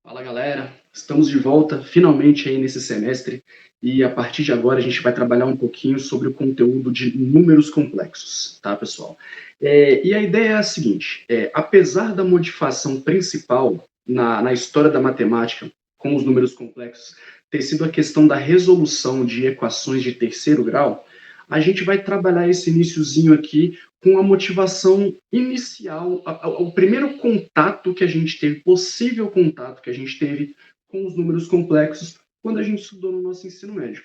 Fala galera, estamos de volta finalmente aí nesse semestre e a partir de agora a gente vai trabalhar um pouquinho sobre o conteúdo de números complexos, tá pessoal? E a ideia é a seguinte, apesar da motivação principal na história da matemática com os números complexos ter sido a questão da resolução de equações de terceiro grau, a gente vai trabalhar esse iniciozinho aqui com a motivação inicial, o primeiro contato que a gente teve, possível contato que a gente teve com os números complexos quando a gente estudou no nosso ensino médio.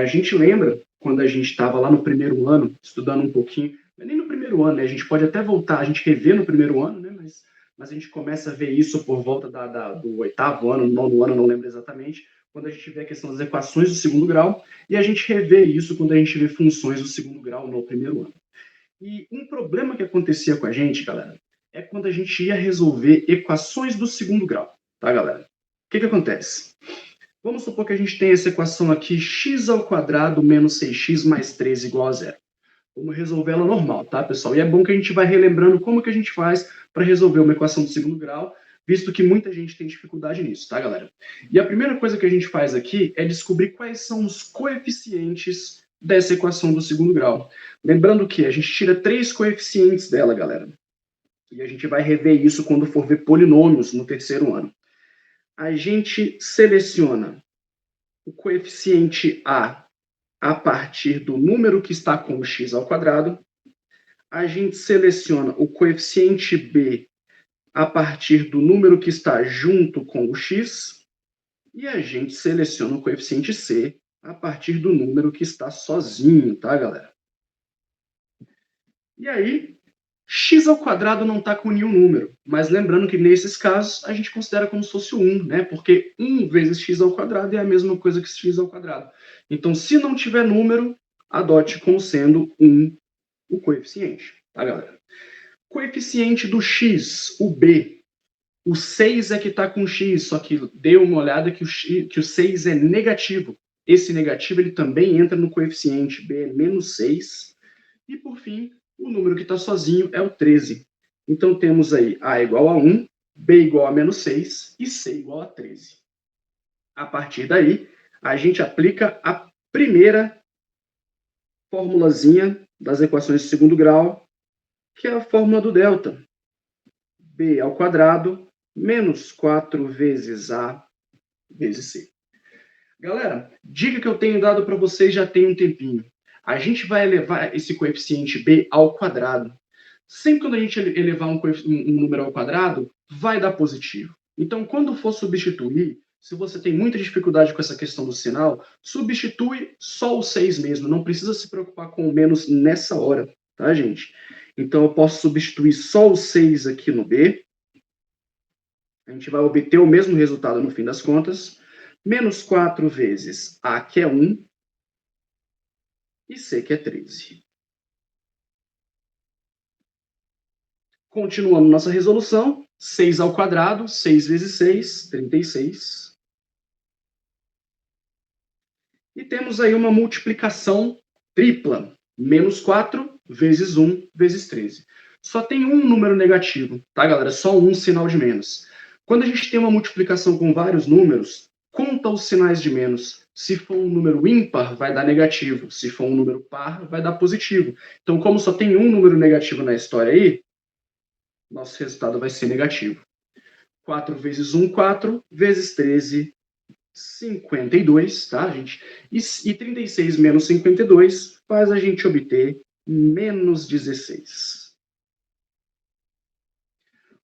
A gente lembra quando a gente estava lá no primeiro ano, estudando um pouquinho, nem no primeiro ano, né? A gente pode até voltar, a gente rever no primeiro ano, né? Mas a gente começa a ver isso por volta do oitavo ano, nono ano, não lembro exatamente, quando a gente vê a questão das equações do segundo grau, e a gente revê isso quando a gente vê funções do segundo grau no primeiro ano. E um problema que acontecia com a gente, galera, é quando a gente ia resolver equações do segundo grau, tá, galera? O que acontece? Vamos supor que a gente tem essa equação aqui, x ao quadrado menos 6x mais 13 igual a zero. Vamos resolver ela normal, tá, pessoal? E é bom que a gente vai relembrando como que a gente faz para resolver uma equação do segundo grau, visto que muita gente tem dificuldade nisso, tá, galera? E a primeira coisa que a gente faz aqui é descobrir quais são os coeficientes dessa equação do segundo grau. Lembrando que a gente tira 3 coeficientes dela, galera. E a gente vai rever isso quando for ver polinômios no terceiro ano. A gente seleciona o coeficiente a partir do número que está com o x ao quadrado. A gente seleciona o coeficiente b a partir do número que está junto com o x. E a gente seleciona o coeficiente c a partir do número que está sozinho, tá, galera? E aí, x ao quadrado não está com nenhum número, mas lembrando que nesses casos a gente considera como se fosse 1, né? Porque 1 vezes x ao quadrado é a mesma coisa que x ao quadrado. Então, se não tiver número, adote como sendo 1 o coeficiente, tá, galera? Coeficiente do x, o b. O 6 é que está com x, só que dê uma olhada que o 6 é negativo. Esse negativo ele também entra no coeficiente, b é menos 6. E, por fim, o número que está sozinho é o 13. Então, temos aí A igual a 1, B igual a menos 6 e C igual a 13. A partir daí, a gente aplica a primeira formulazinha das equações de segundo grau, que é a fórmula do delta. B ao quadrado menos 4 vezes A vezes C. Galera, dica que eu tenho dado para vocês já tem um tempinho. A gente vai elevar esse coeficiente b ao quadrado. Sempre quando a gente elevar um número ao quadrado, vai dar positivo. Então, quando for substituir, se você tem muita dificuldade com essa questão do sinal, substitui só o 6 mesmo. Não precisa se preocupar com o menos nessa hora, tá, gente? Então, eu posso substituir só o 6 aqui no b. A gente vai obter o mesmo resultado no fim das contas. Menos 4 vezes A, que é 1, e C, que é 13. Continuando nossa resolução, 6 ao quadrado, 6 vezes 6, 36. E temos aí uma multiplicação tripla, menos 4 vezes 1 vezes 13. Só tem um número negativo, tá, galera? Só um sinal de menos. Quando a gente tem uma multiplicação com vários números, conta os sinais de menos. Se for um número ímpar, vai dar negativo. Se for um número par, vai dar positivo. Então, como só tem um número negativo na história aí, nosso resultado vai ser negativo. 4 vezes 1, 4, vezes 13, 52, tá, gente? E 36 menos 52 faz a gente obter menos 16.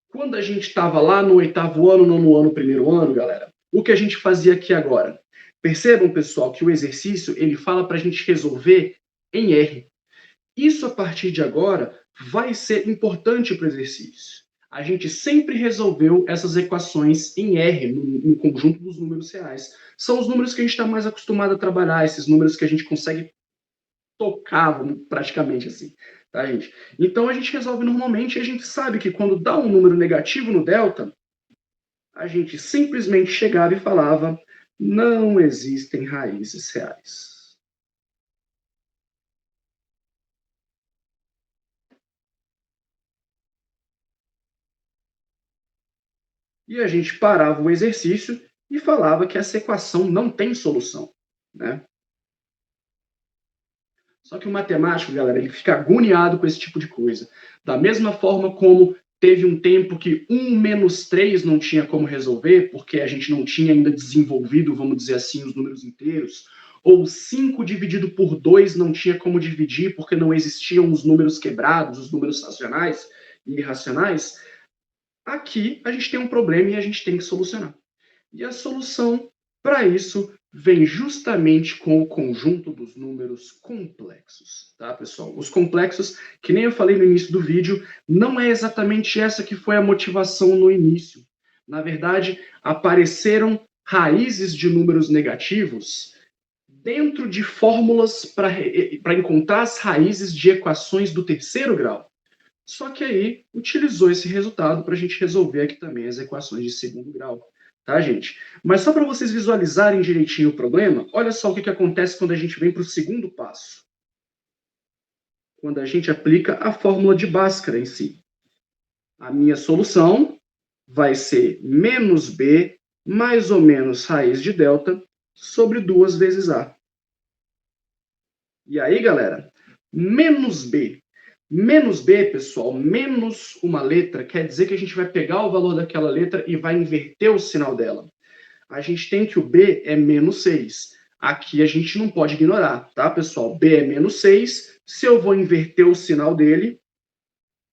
Quando a gente estava lá no oitavo ano, nono ano, primeiro ano, galera, o que a gente fazia aqui agora? Percebam, pessoal, que o exercício ele fala para a gente resolver em R. Isso, a partir de agora, vai ser importante para o exercício. A gente sempre resolveu essas equações em R, no conjunto dos números reais. São os números que a gente está mais acostumado a trabalhar, esses números que a gente consegue tocar, praticamente assim, tá, gente? Então, a gente resolve normalmente e a gente sabe que quando dá um número negativo no delta, a gente simplesmente chegava e falava: não existem raízes reais. E a gente parava o exercício e falava que essa equação não tem solução, né? Só que o matemático, galera, ele fica agoniado com esse tipo de coisa. Da mesma forma como teve um tempo que 1 menos 3 não tinha como resolver, porque a gente não tinha ainda desenvolvido, vamos dizer assim, os números inteiros, ou 5 dividido por 2 não tinha como dividir, porque não existiam os números quebrados, os números racionais e irracionais, aqui a gente tem um problema e a gente tem que solucionar. E a solução para isso vem justamente com o conjunto dos números complexos, tá, pessoal? Os complexos, que nem eu falei no início do vídeo, não é exatamente essa que foi a motivação no início. Na verdade, apareceram raízes de números negativos dentro de fórmulas para encontrar as raízes de equações do terceiro grau. Só que aí utilizou esse resultado para a gente resolver aqui também as equações de segundo grau. Tá, gente? Mas só para vocês visualizarem direitinho o problema, olha só o que acontece quando a gente vem para o segundo passo. Quando a gente aplica a fórmula de Bhaskara em si. A minha solução vai ser menos b mais ou menos raiz de delta sobre 2 vezes a. E aí, galera, menos b. Menos b, pessoal, menos uma letra, quer dizer que a gente vai pegar o valor daquela letra e vai inverter o sinal dela. A gente tem que o b é menos 6. Aqui a gente não pode ignorar, tá, pessoal? B é menos 6. Se eu vou inverter o sinal dele,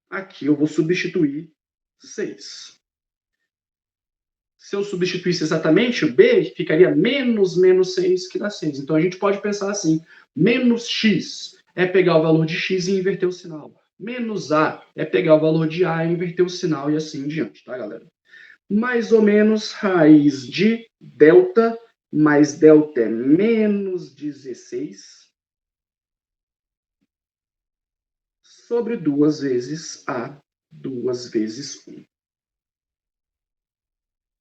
aqui eu vou substituir 6. Se eu substituísse exatamente o b, ficaria menos 6, que dá 6. Então a gente pode pensar assim, menos x é pegar o valor de x e inverter o sinal. Menos a é pegar o valor de a e inverter o sinal e assim em diante, tá, galera? Mais ou menos raiz de delta, mais delta é menos 16, sobre 2 vezes a, 2 vezes 1.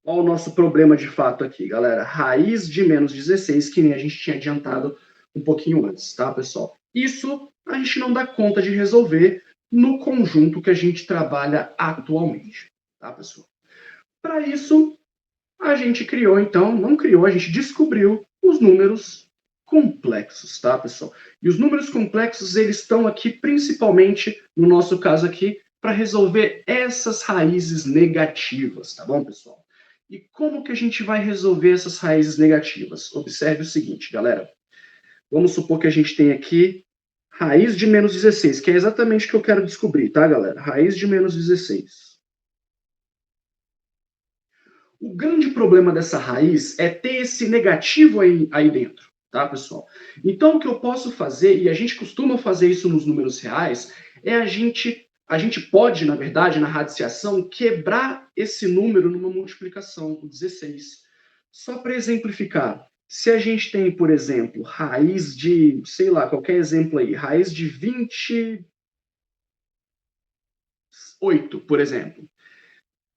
Olha o nosso problema de fato aqui, galera. Raiz de menos 16, que nem a gente tinha adiantado um pouquinho antes, tá, pessoal? Isso a gente não dá conta de resolver no conjunto que a gente trabalha atualmente, tá, pessoal? Para isso, a gente criou, então, não criou, a gente descobriu os números complexos, tá, pessoal? E os números complexos, eles estão aqui principalmente, no nosso caso aqui, para resolver essas raízes negativas, tá bom, pessoal? E como que a gente vai resolver essas raízes negativas? Observe o seguinte, galera. Vamos supor que a gente tem aqui raiz de menos 16, que é exatamente o que eu quero descobrir, tá, galera? Raiz de menos 16. O grande problema dessa raiz é ter esse negativo aí dentro, tá, pessoal? Então, o que eu posso fazer, e a gente costuma fazer isso nos números reais, é a gente pode, na verdade, na radiciação, quebrar esse número numa multiplicação, o 16. Só para exemplificar, se a gente tem, por exemplo, raiz de, sei lá, qualquer exemplo aí, raiz de 28, por exemplo.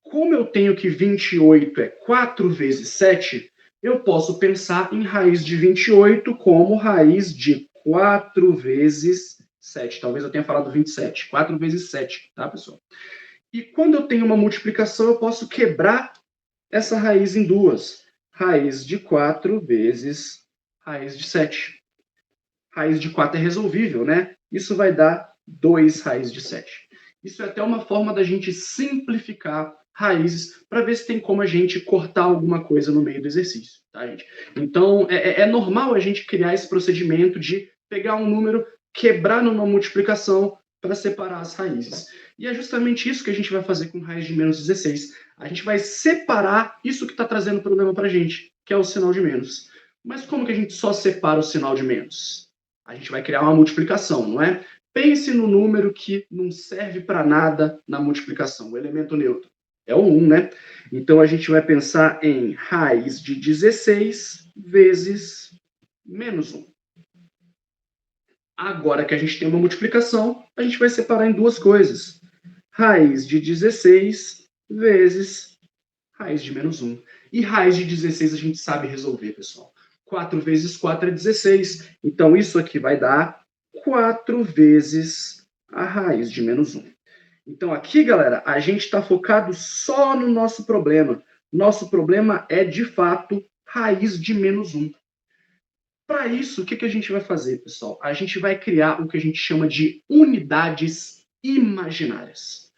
Como eu tenho que 28 é 4 vezes 7, eu posso pensar em raiz de 28 como raiz de 4 vezes 7. Talvez eu tenha falado 27. 4 vezes 7, tá, pessoal? E quando eu tenho uma multiplicação, eu posso quebrar essa raiz em duas. Raiz de 4 vezes raiz de 7. Raiz de 4 é resolvível, né? Isso vai dar 2 raiz de 7. Isso é até uma forma da gente simplificar raízes para ver se tem como a gente cortar alguma coisa no meio do exercício, tá, gente? Então, é normal a gente criar esse procedimento de pegar um número, quebrar numa multiplicação para separar as raízes. E é justamente isso que a gente vai fazer com raiz de menos 16. A gente vai separar isso que está trazendo problema para a gente, que é o sinal de menos. Mas como que a gente só separa o sinal de menos? A gente vai criar uma multiplicação, não é? Pense no número que não serve para nada na multiplicação, o elemento neutro. É o 1, né? Então, a gente vai pensar em raiz de 16 vezes menos 1. Agora que a gente tem uma multiplicação, a gente vai separar em duas coisas. Raiz de 16 vezes raiz de menos 1. E raiz de 16 a gente sabe resolver, pessoal. 4 vezes 4 é 16. Então, isso aqui vai dar 4 vezes a raiz de menos 1. Então, aqui, galera, a gente está focado só no nosso problema. Nosso problema é, de fato, raiz de menos 1. Para isso, o que a gente vai fazer, pessoal? A gente vai criar o que a gente chama de unidades imaginárias.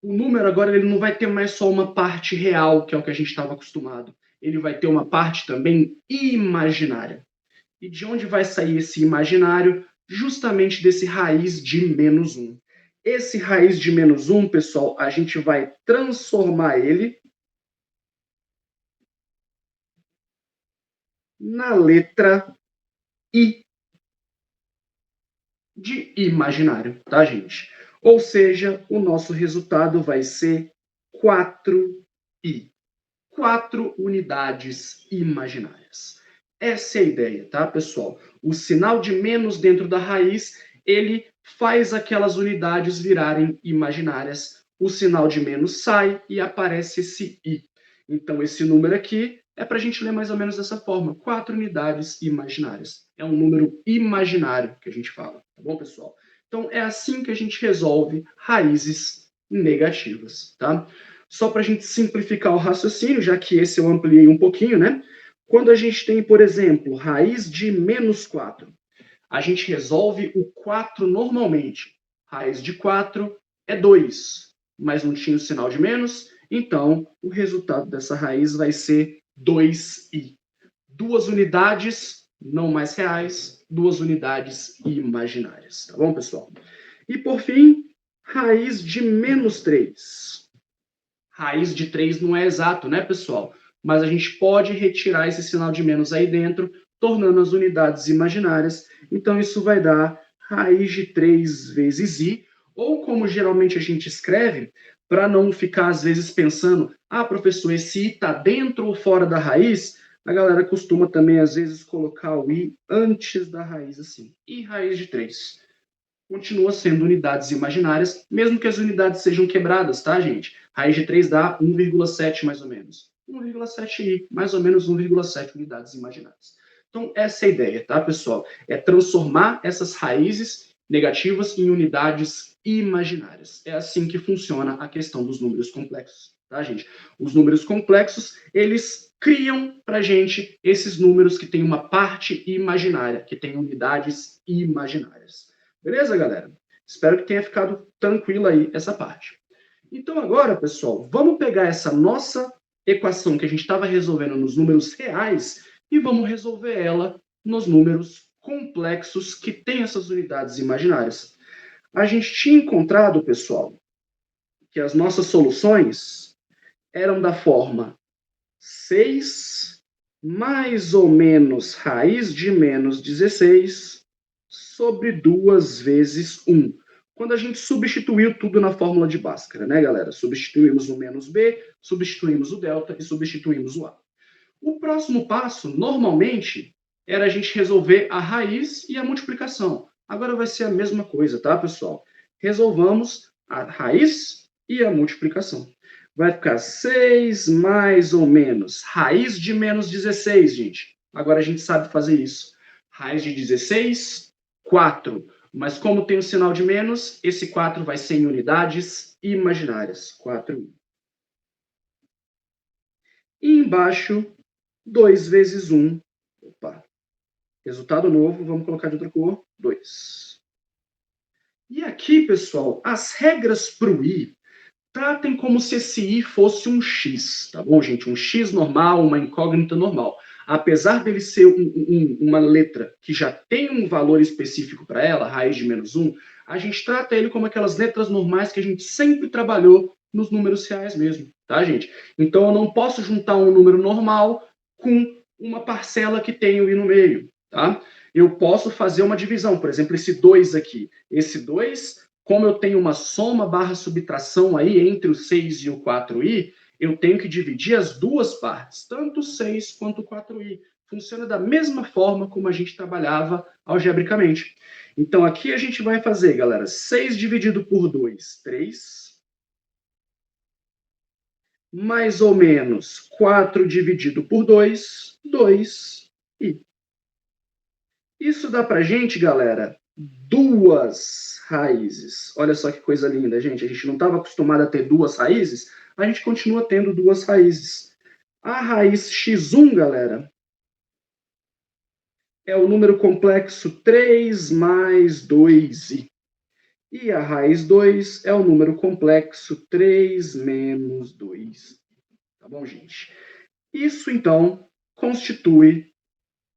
O número agora ele não vai ter mais só uma parte real, que é o que a gente estava acostumado. Ele vai ter uma parte também imaginária. E de onde vai sair esse imaginário? Justamente desse raiz de menos 1. Esse raiz de menos 1, pessoal, a gente vai transformar ele na letra I de imaginário, tá, gente? Ou seja, o nosso resultado vai ser 4i. 4 unidades imaginárias. Essa é a ideia, tá, pessoal? O sinal de menos dentro da raiz, ele faz aquelas unidades virarem imaginárias. O sinal de menos sai e aparece esse i. Então, esse número aqui é para a gente ler mais ou menos dessa forma: 4 unidades imaginárias. É um número imaginário que a gente fala, tá bom, pessoal? Então, é assim que a gente resolve raízes negativas, tá? Só para a gente simplificar o raciocínio, já que esse eu ampliei um pouquinho, né? Quando a gente tem, por exemplo, raiz de menos 4, a gente resolve o 4 normalmente. Raiz de 4 é 2, mas não tinha o sinal de menos, então o resultado dessa raiz vai ser 2i. Duas unidades não mais reais, duas unidades imaginárias. Tá bom, pessoal? E por fim, raiz de menos 3. Raiz de 3 não é exato, né, pessoal? Mas a gente pode retirar esse sinal de menos aí dentro, tornando as unidades imaginárias. Então, isso vai dar raiz de 3 vezes i, ou como geralmente a gente escreve, para não ficar, às vezes, pensando, professor, esse i está dentro ou fora da raiz? A galera costuma também, às vezes, colocar o i antes da raiz, assim. I raiz de 3 continua sendo unidades imaginárias, mesmo que as unidades sejam quebradas, tá, gente? Raiz de 3 dá 1,7 mais ou menos. 1,7i, mais ou menos 1,7 unidades imaginárias. Então, essa é a ideia, tá, pessoal? É transformar essas raízes negativas em unidades imaginárias. É assim que funciona a questão dos números complexos, tá, gente? Os números complexos, eles criam para gente esses números que têm uma parte imaginária, que têm unidades imaginárias. Beleza, galera? Espero que tenha ficado tranquila aí essa parte. Então agora, pessoal, vamos pegar essa nossa equação que a gente estava resolvendo nos números reais e vamos resolver ela nos números complexos que têm essas unidades imaginárias. A gente tinha encontrado, pessoal, que as nossas soluções eram da forma 6 mais ou menos raiz de menos 16 sobre 2 vezes 1. Quando a gente substituiu tudo na fórmula de Bhaskara, né, galera? Substituímos o menos b, substituímos o delta e substituímos o a. O próximo passo, normalmente, era a gente resolver a raiz e a multiplicação. Agora vai ser a mesma coisa, tá, pessoal? Resolvamos a raiz e a multiplicação. Vai ficar 6 mais ou menos raiz de menos 16, gente. Agora a gente sabe fazer isso. Raiz de 16, 4. Mas como tem o sinal de menos, esse 4 vai ser em unidades imaginárias. 4. E embaixo, 2 vezes 1. Opa. Resultado novo, vamos colocar de outra cor. 2. E aqui, pessoal, as regras para o i tratem como se esse i fosse um x, tá bom, gente? Um x normal, uma incógnita normal. Apesar dele ser uma letra que já tem um valor específico para ela, raiz de menos 1, a gente trata ele como aquelas letras normais que a gente sempre trabalhou nos números reais mesmo, tá, gente? Então, eu não posso juntar um número normal com uma parcela que tem o i no meio, tá? Eu posso fazer uma divisão, por exemplo, esse 2 aqui. Esse 2, como eu tenho uma soma barra subtração aí entre o 6 e o 4i, eu tenho que dividir as duas partes, tanto o 6 quanto o 4i. Funciona da mesma forma como a gente trabalhava algebricamente. Então, aqui a gente vai fazer, galera, 6 dividido por 2, 3. Mais ou menos 4 dividido por 2, 2i. Isso dá pra gente, galera, duas raízes. Olha só que coisa linda, gente. A gente não estava acostumado a ter duas raízes, a gente continua tendo duas raízes. A raiz x1, galera, é o número complexo 3 mais 2i. E a raiz 2 é o número complexo 3 menos 2. Tá bom, gente? Isso, então, constitui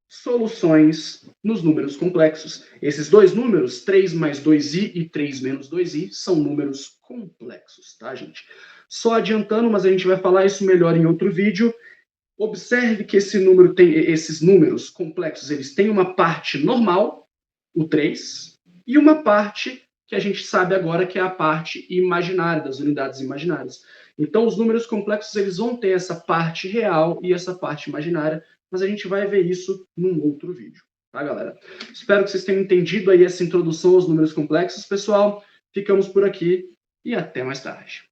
soluções nos números complexos. Esses dois números, 3 mais 2i e 3 menos 2i, são números complexos, tá, gente? Só adiantando, mas a gente vai falar isso melhor em outro vídeo. Observe que esses números complexos, eles têm uma parte normal, o 3, e uma parte que a gente sabe agora que é a parte imaginária, das unidades imaginárias. Então, os números complexos, eles vão ter essa parte real e essa parte imaginária, mas a gente vai ver isso num outro vídeo, tá, galera? Espero que vocês tenham entendido aí essa introdução aos números complexos, pessoal. Ficamos por aqui e até mais tarde.